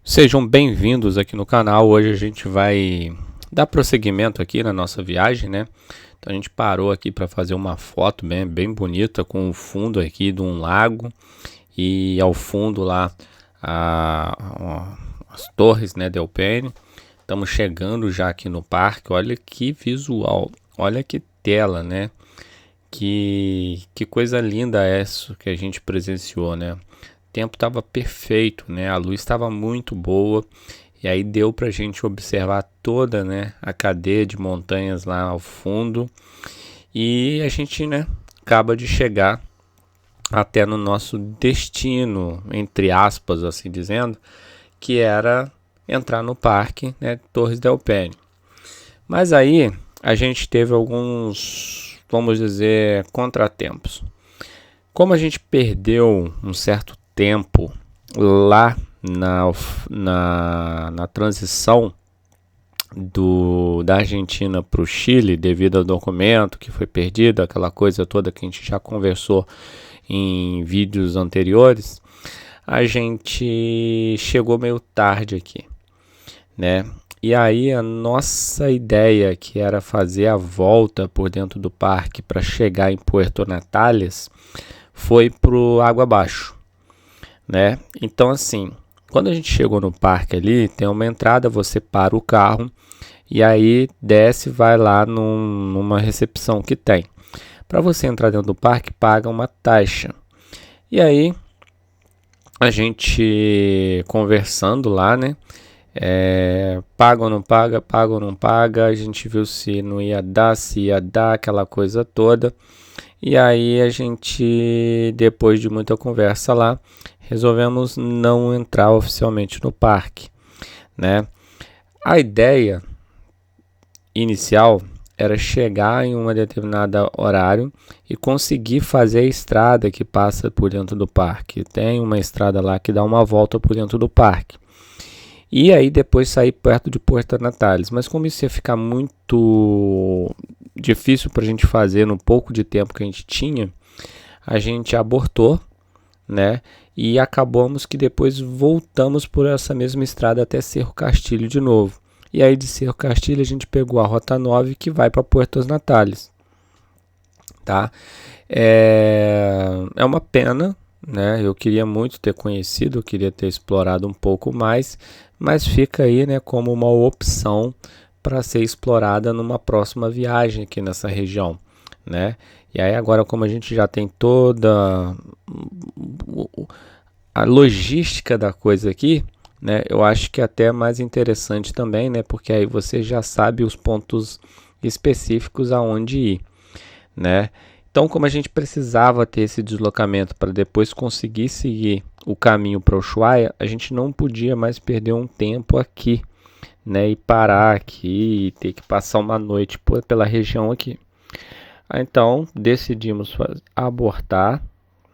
Sejam bem-vindos aqui no canal. Hoje a gente vai dar prosseguimento aqui na nossa viagem, né? Então a gente parou aqui para fazer uma foto bem bonita com o fundo aqui de um lago e ao fundo lá as torres, né, Del Paine. Estamos chegando já aqui no parque. Olha que visual, olha que tela, né? Que coisa linda essa que a gente presenciou, né? O tempo estava perfeito, né? A luz estava muito boa e aí deu para a gente observar toda, né, a cadeia de montanhas lá ao fundo e a gente, né, acaba de chegar até no nosso destino, entre aspas, assim dizendo, que era entrar no parque, né, Torres del Paine. Mas aí a gente teve alguns, vamos dizer, contratempos. Como a gente perdeu um certo tempo lá na transição da Argentina para o Chile, devido ao documento que foi perdido, aquela coisa toda que a gente já conversou em vídeos anteriores, a gente chegou meio tarde aqui, né? E aí a nossa ideia, que era fazer a volta por dentro do parque para chegar em Puerto Natales, foi pro água abaixo, né? Então assim, quando a gente chegou no parque ali, tem uma entrada, você para o carro e aí desce, vai lá numa recepção que tem. Para você entrar dentro do parque, paga uma taxa. E aí a gente conversando lá, né? Paga ou não paga, paga ou não paga. A gente viu se não ia dar, se ia dar, aquela coisa toda. E aí a gente, depois de muita conversa lá, resolvemos não entrar oficialmente no parque, né? A ideia inicial era chegar em um determinado horário e conseguir fazer a estrada que passa por dentro do parque. Tem uma estrada lá que dá uma volta por dentro do parque. E aí depois sair perto de Puerto Natales. Mas como isso ia ficar muito difícil para a gente fazer no pouco de tempo que a gente tinha, a gente abortou, né? E acabamos que depois voltamos por essa mesma estrada até Cerro Castilho de novo. E aí de Cerro Castilho a gente pegou a Rota 9 que vai para Puerto Natales, tá? É uma pena, né? Eu queria muito ter conhecido, eu queria ter explorado um pouco mais, mas fica aí, né, como uma opção para ser explorada numa próxima viagem aqui nessa região, né? E aí agora, como a gente já tem toda a logística da coisa aqui, né, eu acho que é até mais interessante também, né, porque aí você já sabe os pontos específicos aonde ir, né? Então, como a gente precisava ter esse deslocamento para depois conseguir seguir o caminho para Ushuaia, a gente não podia mais perder um tempo aqui, né, e parar aqui e ter que passar uma noite pela região aqui. Então, decidimos abortar,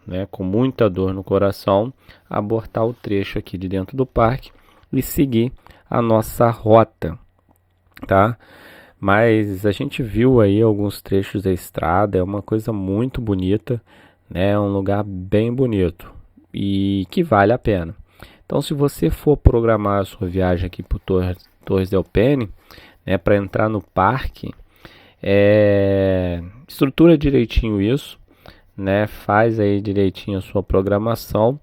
né, com muita dor no coração, abortar o trecho aqui de dentro do parque e seguir a nossa rota, tá? Mas a gente viu aí alguns trechos da estrada, é uma coisa muito bonita, né? É um lugar bem bonito e que vale a pena. Então, se você for programar a sua viagem aqui para Torres del Paine, né, para entrar no parque, estrutura direitinho isso, né? Faz aí direitinho a sua programação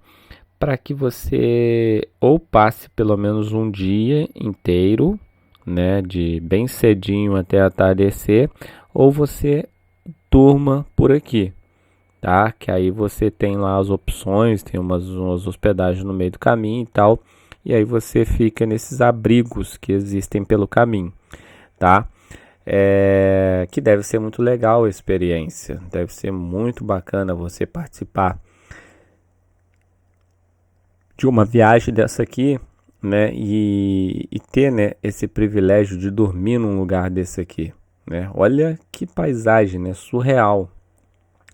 para que você ou passe pelo menos um dia inteiro, né, de bem cedinho até atardecer, ou você durma por aqui, tá? Que aí você tem lá as opções, tem umas hospedagens no meio do caminho e tal, e aí você fica nesses abrigos que existem pelo caminho, tá? Que deve ser muito legal a experiência, deve ser muito bacana você participar de uma viagem dessa aqui, né, e ter, né, esse privilégio de dormir num lugar desse aqui, né? Olha que paisagem, né? Surreal,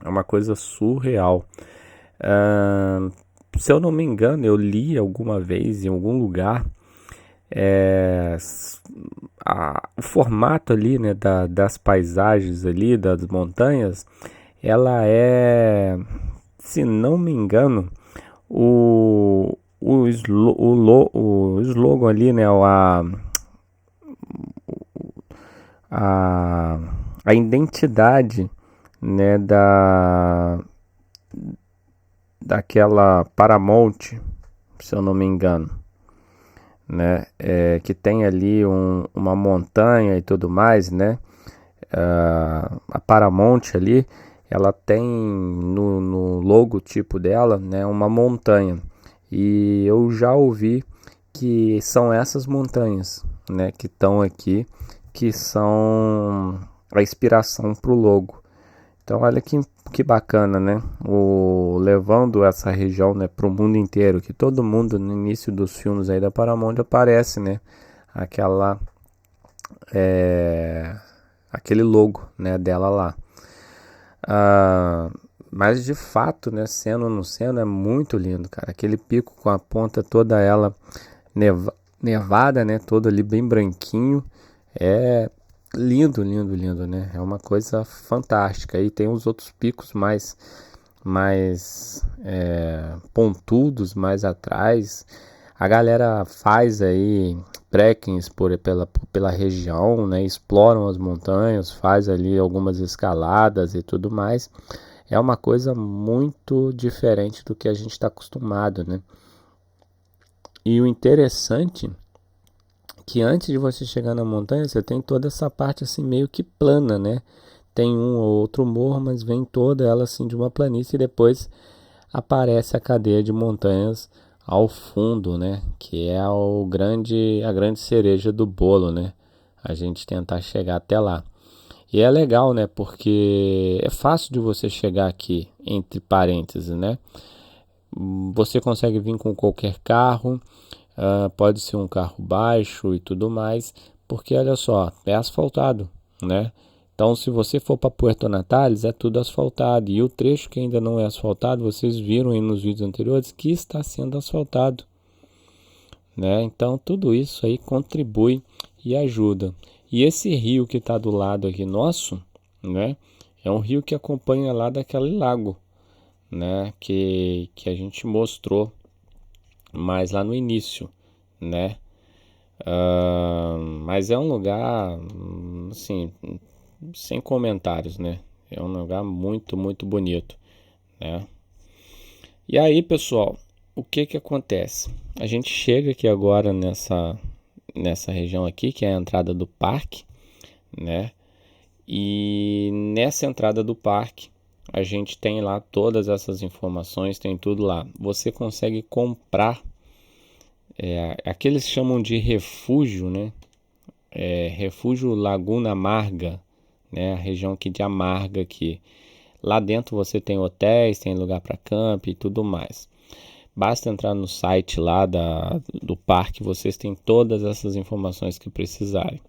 é uma coisa surreal. se eu não me engano, eu li alguma vez em algum lugar o formato ali, né, das paisagens ali, das montanhas, ela é, se não me engano, o slogan ali, né, a, a identidade, né, daquela Paramount, se eu não me engano, né, que tem ali uma montanha e tudo mais, né, a Paramount ali, ela tem no logotipo dela, né, uma montanha, e eu já ouvi que são essas montanhas, né, que estão aqui, que são a inspiração para o logo. Então olha que bacana, né? Levando essa região, né, para o mundo inteiro, que todo mundo no início dos filmes aí da Paramount aparece, né? Aquela aquele logo, né, dela lá. Mas de fato, né, sendo ou não sendo, é muito lindo, cara. Aquele pico com a ponta toda ela nevada, né, todo ali bem branquinho. É lindo, lindo, lindo, né? É uma coisa fantástica. E tem os outros picos mais pontudos, mais atrás. A galera faz aí trekkings pela região, né? Exploram as montanhas, faz ali algumas escaladas e tudo mais. É uma coisa muito diferente do que a gente está acostumado, né? E o interessante que antes de você chegar na montanha, você tem toda essa parte assim meio que plana, né? Tem um ou outro morro, mas vem toda ela assim de uma planície e depois aparece a cadeia de montanhas ao fundo, né? Que é a grande cereja do bolo, né? A gente tentar chegar até lá. E é legal, né? Porque é fácil de você chegar aqui, entre parênteses, né? Você consegue vir com qualquer carro, pode ser um carro baixo e tudo mais, porque olha só, é asfaltado, né? Então, se você for para Puerto Natales, é tudo asfaltado. E o trecho que ainda não é asfaltado, vocês viram aí nos vídeos anteriores que está sendo asfaltado, né? Então, tudo isso aí contribui e ajuda. E esse rio que está do lado aqui nosso, né? É um rio que acompanha lá daquele lago, né? Que a gente mostrou mais lá no início, né? Mas é um lugar, assim, sem comentários, né? É um lugar muito, muito bonito, né? E aí, pessoal, o que que acontece? A gente chega aqui agora nessa região aqui, que é a entrada do parque, né? E nessa entrada do parque, a gente tem lá todas essas informações, tem tudo lá. Você consegue comprar, aqui eles chamam de refúgio, né? Refúgio Laguna Amarga, né? A região aqui de Amarga aqui. Lá dentro você tem hotéis, tem lugar para camp e tudo mais. Basta entrar no site lá do parque, vocês têm todas essas informações que precisarem.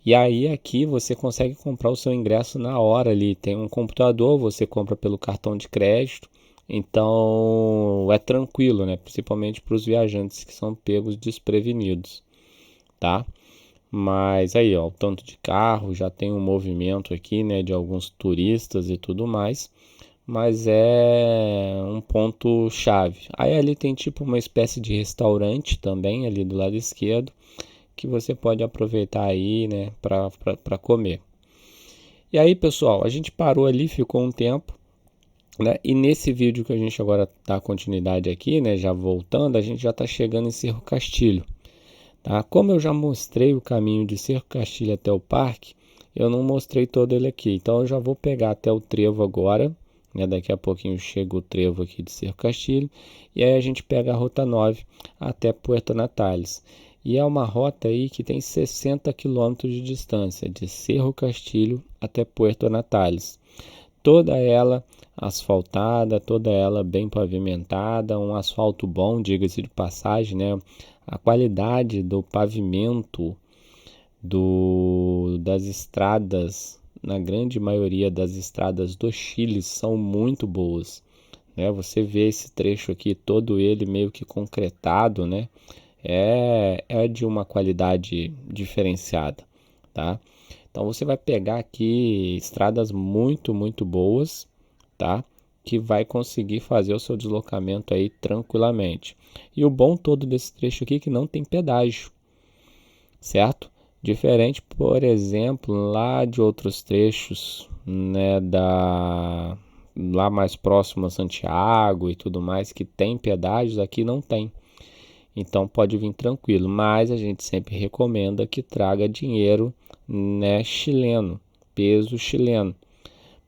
E aí aqui você consegue comprar o seu ingresso na hora ali. Tem um computador, você compra pelo cartão de crédito. Então é tranquilo, né? Principalmente para os viajantes que são pegos desprevenidos, tá? Mas aí, ó, o tanto de carro, já tem um movimento aqui, né, de alguns turistas e tudo mais, mas é um ponto chave. Aí ali tem tipo uma espécie de restaurante também ali do lado esquerdo, que você pode aproveitar aí, né, para comer. E aí, pessoal, a gente parou ali, ficou um tempo, né? E nesse vídeo que a gente agora dá continuidade aqui, né, já voltando, a gente já está chegando em Cerro Castilho. Tá? Como eu já mostrei o caminho de Cerro Castilho até o parque, eu não mostrei todo ele aqui. Então eu já vou pegar até o trevo agora, né? Daqui a pouquinho chega o trevo aqui de Cerro Castilho. E aí a gente pega a Rota 9 até Puerto Natales. E é uma rota aí que tem 60 quilômetros de distância, de Cerro Castilho até Puerto Natales. Toda ela asfaltada, toda ela bem pavimentada, um asfalto bom, diga-se de passagem, né? A qualidade do pavimento das estradas, na grande maioria das estradas do Chile, são muito boas, né? Você vê esse trecho aqui, todo ele meio que concretado, né? É de uma qualidade diferenciada, tá? Então você vai pegar aqui estradas muito boas, tá? Que vai conseguir fazer o seu deslocamento aí tranquilamente. E o bom todo desse trecho aqui é que não tem pedágio, certo? Diferente, por exemplo, lá de outros trechos, né, lá mais próximo a Santiago e tudo mais, que tem pedágios, aqui não tem. Então pode vir tranquilo, mas a gente sempre recomenda que traga dinheiro, né, chileno, peso chileno.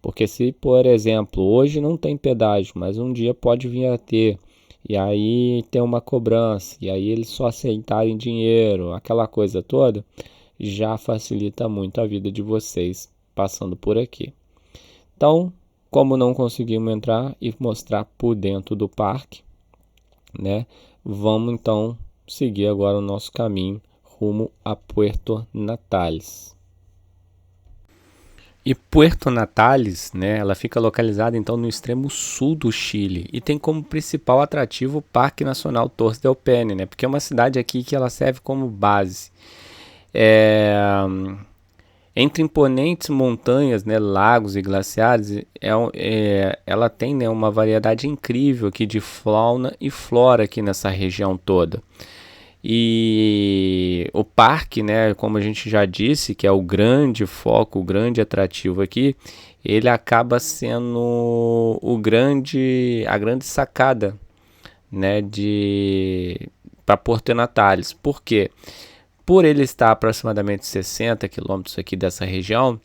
Porque se, por exemplo, hoje não tem pedágio, mas um dia pode vir a ter, e aí tem uma cobrança, e aí eles só aceitarem dinheiro, aquela coisa toda, já facilita muito a vida de vocês passando por aqui. Então, como não conseguimos entrar e mostrar por dentro do parque, né? Vamos então seguir agora o nosso caminho rumo a Puerto Natales. E Puerto Natales, né, ela fica localizada então no extremo sul do Chile e tem como principal atrativo o Parque Nacional Torres del Paine, né, porque é uma cidade aqui que ela serve como base. É, Entre imponentes montanhas, né, lagos e glaciares, ela tem, né, uma variedade incrível aqui de fauna e flora aqui nessa região toda. E o parque, né, como a gente já disse, que é o grande foco, o grande atrativo aqui, ele acaba sendo a grande sacada, né, de para Porto Natales. Por quê? Por ele estar a aproximadamente 60 quilômetros aqui dessa região,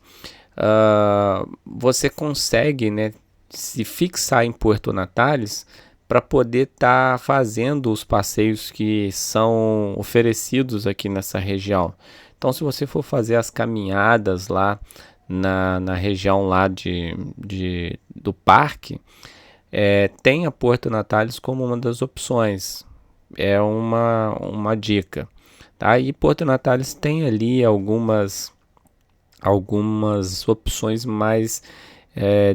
você consegue, né, se fixar em Puerto Natales para poder estar fazendo os passeios que são oferecidos aqui nessa região. Então, se você for fazer as caminhadas lá na região lá do parque, tem a Puerto Natales como uma das opções. É uma dica. Tá? E Porto Natales tem ali algumas opções mais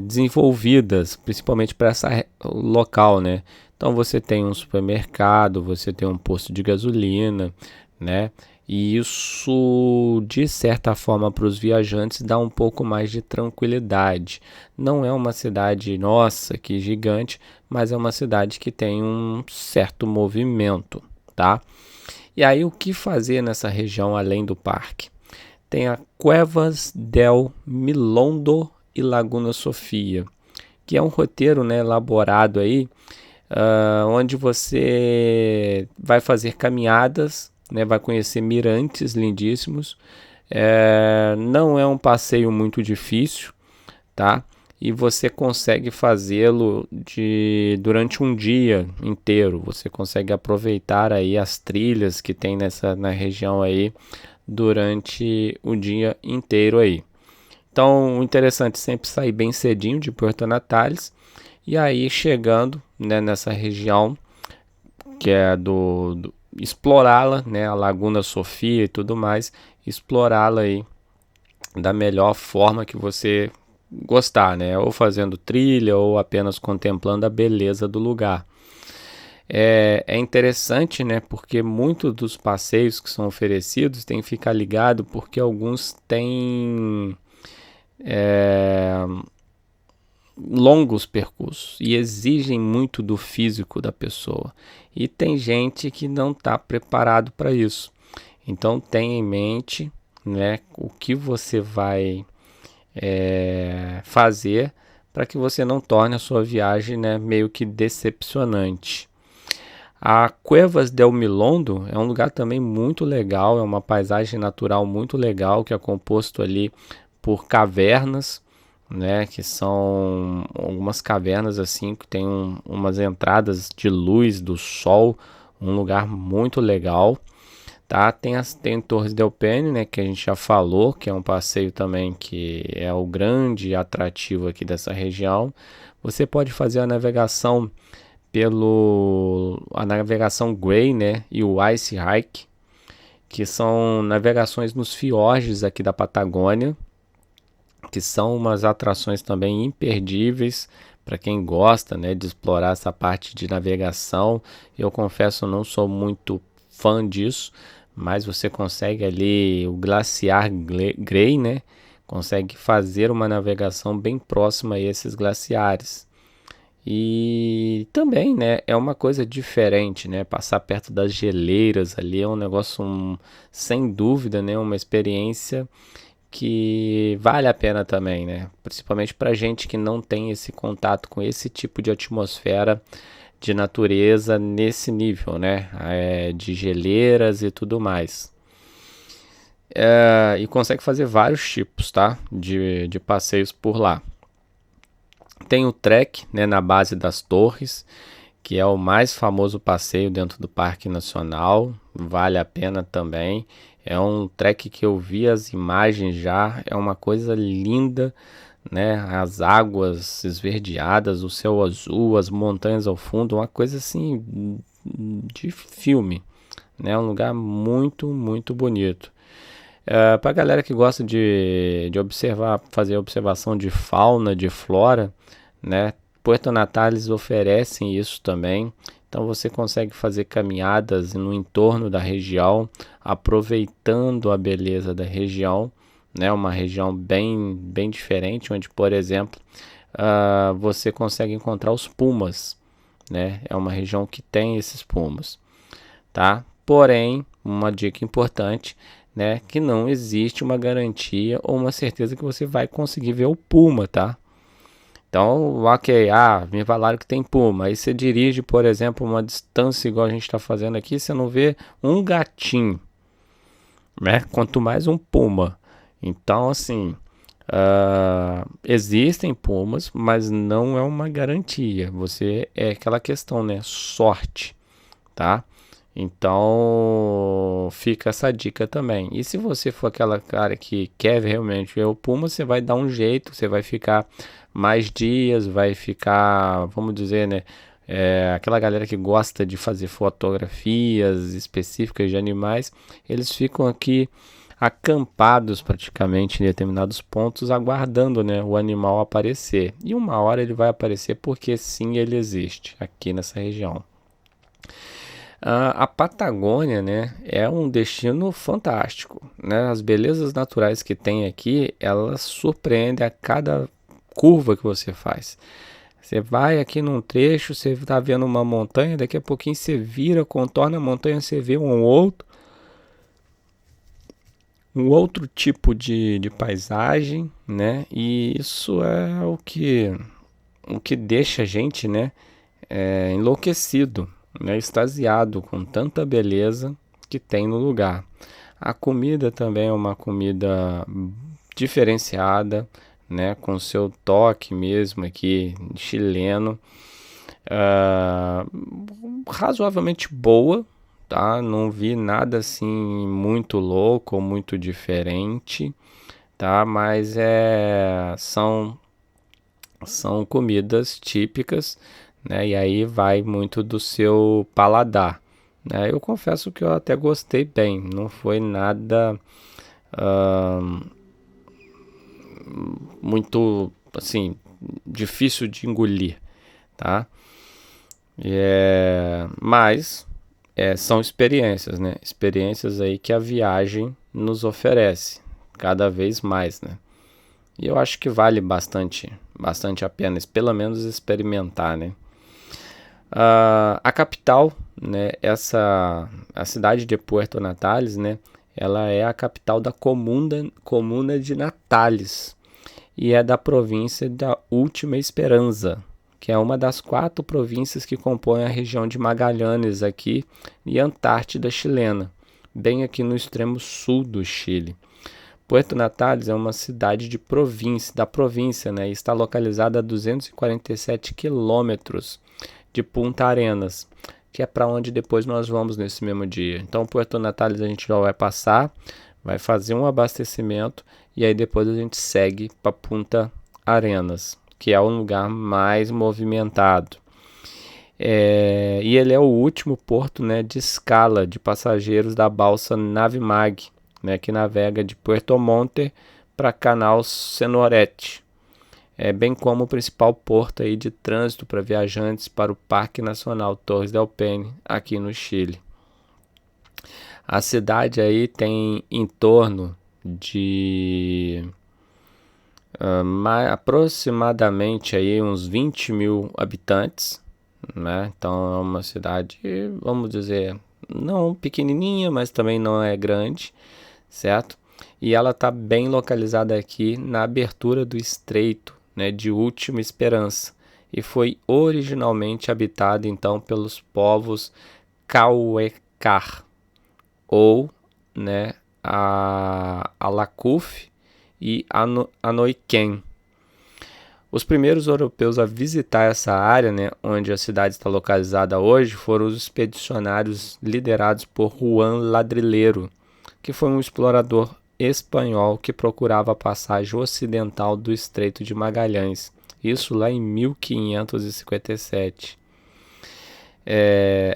desenvolvidas, principalmente para essa local, né? Então você tem um supermercado, você tem um posto de gasolina, né? E isso, de certa forma, para os viajantes dá um pouco mais de tranquilidade. Não é uma cidade, nossa, que gigante, mas é uma cidade que tem um certo movimento, tá? E aí, o que fazer nessa região além do parque? Tem a Cuevas del Milondo e Laguna Sofia, que é um roteiro, né, elaborado aí, onde você vai fazer caminhadas, né, vai conhecer mirantes lindíssimos. Não é um passeio muito difícil, tá? E você consegue fazê-lo durante um dia inteiro. Você consegue aproveitar aí as trilhas que tem na região aí durante o dia inteiro aí. Então, o interessante é sempre sair bem cedinho de Porto Natales e aí chegando, né, nessa região que é explorá-la, né, a Laguna Sofia e tudo mais, explorá-la aí da melhor forma que você gostar, né? Ou fazendo trilha ou apenas contemplando a beleza do lugar. É interessante, né? Porque muitos dos passeios que são oferecidos tem que ficar ligado porque alguns têm longos percursos e exigem muito do físico da pessoa. E tem gente que não está preparado para isso. Então tenha em mente, né, o que você vai fazer para que você não torne a sua viagem, né, meio que decepcionante. A Cuevas del Milondo é um lugar também muito legal, é uma paisagem natural muito legal que é composto ali por cavernas, né, que são algumas cavernas assim que tem umas entradas de luz do sol, um lugar muito legal. Tá? Tem Torres del Paine, né, que a gente já falou, que é um passeio também que é o grande atrativo aqui dessa região. Você pode fazer a navegação a navegação Grey, né, e o Ice Hike, que são navegações nos fiordes aqui da Patagônia, que são umas atrações também imperdíveis para quem gosta, né, de explorar essa parte de navegação. Eu confesso, não sou muito fã disso, mas você consegue ali o glaciar Grey, né? Consegue fazer uma navegação bem próxima a esses glaciares. E também, né, é uma coisa diferente, né? Passar perto das geleiras ali é um negócio, sem dúvida, né, uma experiência que vale a pena também, né? Principalmente para gente que não tem esse contato com esse tipo de atmosfera de natureza nesse nível, né? De geleiras e tudo mais. E consegue fazer vários tipos, tá? De passeios por lá. Tem o trek, né, na base das torres, que é o mais famoso passeio dentro do Parque Nacional. Vale a pena também. É um trek que eu vi as imagens já. É uma coisa linda, né? As águas esverdeadas, o céu azul, as montanhas ao fundo, uma coisa assim de filme, né? Um lugar muito, muito bonito. Para a galera que gosta de observar, fazer observação de fauna, de flora, né? Puerto Natales oferecem isso também. Então você consegue fazer caminhadas no entorno da região, aproveitando a beleza da região, né? Uma região bem, bem diferente, onde, por exemplo, você consegue encontrar os pumas, né? É uma região que tem esses pumas, tá? Porém, uma dica importante, né? Que não existe uma garantia ou uma certeza que você vai conseguir ver o puma, tá? Então, ok, me falaram que tem puma. Aí você dirige, por exemplo, uma distância igual a gente está fazendo aqui, você não vê um gatinho, né? Quanto mais um puma. Então, assim, existem pumas, mas não é uma garantia. Você é aquela questão, né? Sorte, tá? Então fica essa dica também. E se você for aquela cara que quer realmente ver o puma, você vai dar um jeito, você vai ficar mais dias, vai ficar, vamos dizer, né? Aquela galera que gosta de fazer fotografias específicas de animais, eles ficam aqui acampados praticamente em determinados pontos, aguardando, né, o animal aparecer. E uma hora ele vai aparecer porque sim, ele existe aqui nessa região. A Patagônia, né, é um destino fantástico, né? As belezas naturais que tem aqui, elas surpreendem a cada curva que você faz. Você vai aqui num trecho, você está vendo uma montanha, daqui a pouquinho você vira, contorna a montanha, você vê um outro tipo de paisagem, né? E isso é o que deixa a gente, né, enlouquecido, né, extasiado com tanta beleza que tem no lugar. A comida também é uma comida diferenciada, né, com seu toque mesmo aqui chileno, razoavelmente boa, tá? Não vi nada assim muito louco ou muito diferente, tá? Mas são comidas típicas, né? E aí vai muito do seu paladar, né? Eu confesso que eu até gostei bem, não foi nada muito assim difícil de engolir, tá? Mas são experiências, né? Experiências aí que a viagem nos oferece cada vez mais, né? E eu acho que vale bastante a pena, pelo menos experimentar, né? A capital, né? A cidade de Puerto Natales, né? Ela é a capital da comuna de Natales e é da província da Última Esperança, que é uma das 4 províncias que compõem a região de Magallanes aqui e Antártida chilena, bem aqui no extremo sul do Chile. Puerto Natales é uma cidade da província, né, e está localizada a 247 quilômetros de Punta Arenas, que é para onde depois nós vamos nesse mesmo dia. Então, Puerto Natales a gente já vai passar, vai fazer um abastecimento e aí depois a gente segue para Punta Arenas, que é o lugar mais movimentado. E ele é o último porto, né, de escala de passageiros da balsa Navimag, né, que navega de Puerto Montt para Canal Sonorete. bem como o principal porto aí de trânsito para viajantes para o Parque Nacional Torres del Paine, aqui no Chile. A cidade aí tem em torno de aproximadamente aí uns 20 mil habitantes, né? Então é uma cidade, vamos dizer, não pequenininha, mas também não é grande, certo? E ela está bem localizada aqui na abertura do estreito, né, de Última Esperança, e foi originalmente habitada então pelos povos Kauekar, ou, né, a Lakuf e Anoiken. Os primeiros europeus a visitar essa área, né, onde a cidade está localizada hoje, foram os expedicionários liderados por Juan Ladrilheiro, que foi um explorador espanhol que procurava a passagem ocidental do Estreito de Magalhães, isso lá em 1557.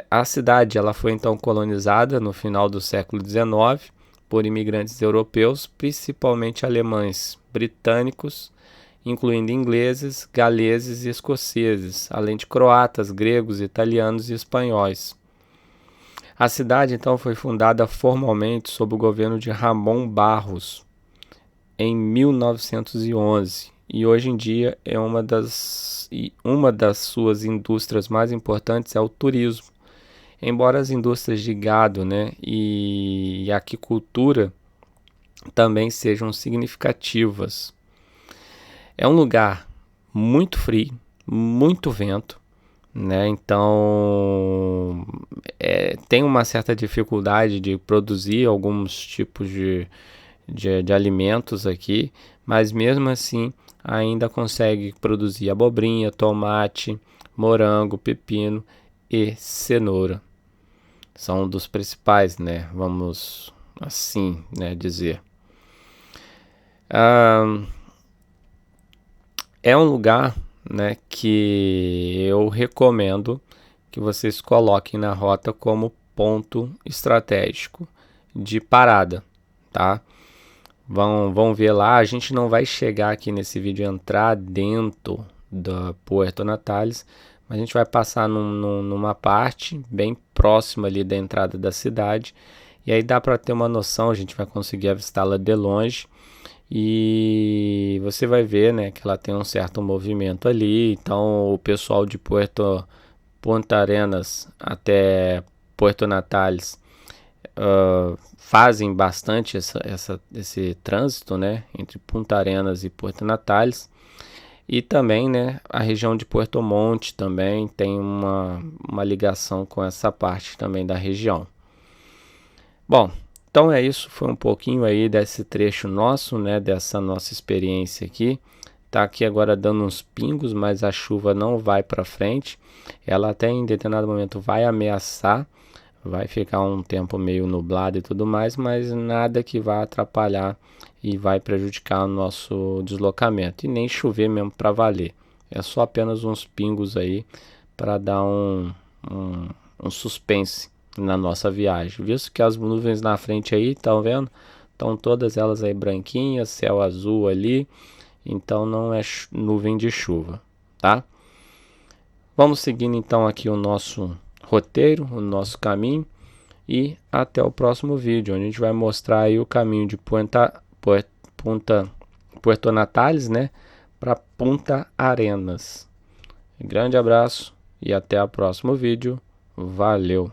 A cidade ela foi então colonizada no final do século XIX por imigrantes europeus, principalmente alemães, britânicos, incluindo ingleses, galeses e escoceses, além de croatas, gregos, italianos e espanhóis. A cidade então foi fundada formalmente sob o governo de Ramon Barros em 1911 e hoje em dia é uma das suas indústrias mais importantes é o turismo. Embora as indústrias de gado, né, e aquicultura também sejam significativas. É um lugar muito frio, muito vento, né? Então tem uma certa dificuldade de produzir alguns tipos de alimentos aqui, mas mesmo assim ainda consegue produzir abobrinha, tomate, morango, pepino e cenoura. São dos principais, né? Vamos assim, né, dizer. É um lugar, né, que eu recomendo que vocês coloquem na rota como ponto estratégico de parada, tá? Vão ver lá, a gente não vai chegar aqui nesse vídeo entrar dentro da Puerto Natales, mas a gente vai passar numa parte bem próxima ali da entrada da cidade, e aí dá para ter uma noção, a gente vai conseguir avistá-la de longe, e você vai ver, né, que ela tem um certo movimento ali. Então o pessoal de Punta Arenas até Puerto Natales fazem bastante esse trânsito, né, entre Punta Arenas e Puerto Natales. E também, né, a região de Puerto Montt também tem uma ligação com essa parte também da região. Bom, então é isso, foi um pouquinho aí desse trecho nosso, né, dessa nossa experiência aqui. Tá aqui agora dando uns pingos, mas a chuva não vai para frente. Ela até em determinado momento vai ameaçar, vai ficar um tempo meio nublado e tudo mais, mas nada que vá atrapalhar e vai prejudicar o nosso deslocamento. E nem chover mesmo para valer. É só apenas uns pingos aí para dar um suspense na nossa viagem, visto que as nuvens na frente aí, estão vendo? Estão todas elas aí branquinhas, céu azul ali, então não é nuvem de chuva, tá? Vamos seguindo então aqui o nosso roteiro, o nosso caminho, e até o próximo vídeo, onde a gente vai mostrar aí o caminho de Puerto Natales, né, para Punta Arenas. Grande abraço e até o próximo vídeo. Valeu!